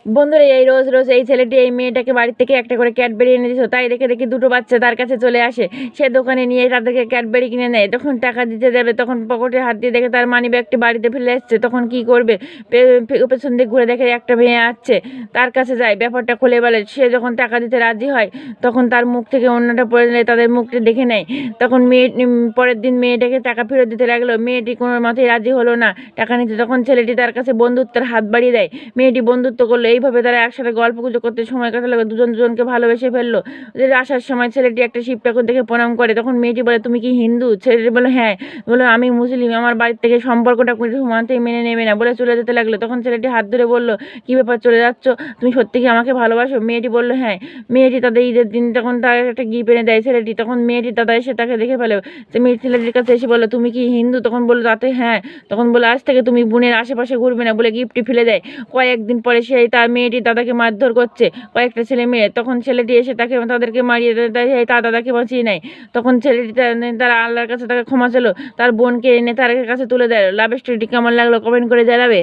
বন্ধুরা এই রোজ রোজ এই ছেলেটি এই মেয়েটাকে বাড়ি থেকে একটা করে ক্যাডবেরি এনে দিত, তাই দেখে দেখে দুটো বাচ্চা তার কাছে চলে আসে। সে দোকানে নিয়ে তাদেরকে ক্যাডবেরি কিনে নেয়। তখন টাকা দিতে যাবে, তখন পকেটে হাত দিয়ে দেখে তার মানি ব্যাগটি বাড়িতে ফেলে এসছে। তখন কি করবে, পেছন দিকে ঘুরে দেখে একটা মেয়ে আসছে, তার কাছে যায়, ব্যাপারটা খুলে বলে। সে যখন টাকা দিতে রাজি হয় তখন তার মুখ থেকে অন্যটা পড়ে নিলে তাদের মুখটি দেখে নেয়। তখন পরের দিন মেয়েটাকে টাকা ফেরত দিতে লাগলো। মেয়েটি কোনো মতেই রাজি হলো না টাকা নিতে। তখন ছেলেটি তার কাছে বন্ধুত্বের হাত বাড়িয়ে দেয়। মেয়েটি বন্ধুত্ব করলো। এইভাবে তারা একসাথে গল্প গুজব করতে সময় কাটালো। দুজন দুজনকে ভালোবেসে ফেললো। ওদের আসার সময় ছেলেটি একটা শিব ঠাকুর দেখে প্রণাম করে। তখন মেয়েটি বলে, তুমি কি হিন্দু? ছেলেটি বলে, হ্যাঁ। বলে, আমি মুসলিম, আমার বাড়ির থেকে সম্পর্কটা মানতেই মেনে নেবে না, বলে চলে যেতে লাগলো। তখন ছেলেটি হাত ধরে বলল, কি ব্যাপার, চলে যাচ্ছ? তুমি সত্যি কি আমাকে ভালোবাসো? মেয়েটি বলল, হ্যাঁ। মেয়েটি তাদের ঈদের দিন তখন তার একটা গিফট এনে দেয় ছেলেটি। তখন মেয়েটির দাদা এসে তাকে দেখে ফেলে। মেয়ে ছেলেটির কাছে এসে বললো, তুমি কি হিন্দু? তখন বললো, তাতে হ্যাঁ। তখন বলে, আজ থেকে তুমি বোনের আশেপাশে ঘুরবে না, বলে গিফটটি ফেলে দেয়। কয়েকদিন পরে সেই তার মেয়েটি দাদাকে মারধর করছে কয়েকটা ছেলে মেয়ে। তখন ছেলেটি এসে তাদেরকে মারিয়ে দেয়, তার দাদাকে বাঁচিয়ে নেয়। তখন ছেলেটি তারা আল্লাহর কাছে তাকে ক্ষমা ছিল, তার বোনকে এনে তার কাছে তুলে দেয়। লাভ স্টোরিটি কেমন লাগলো কমেন্ট করে জানাবে।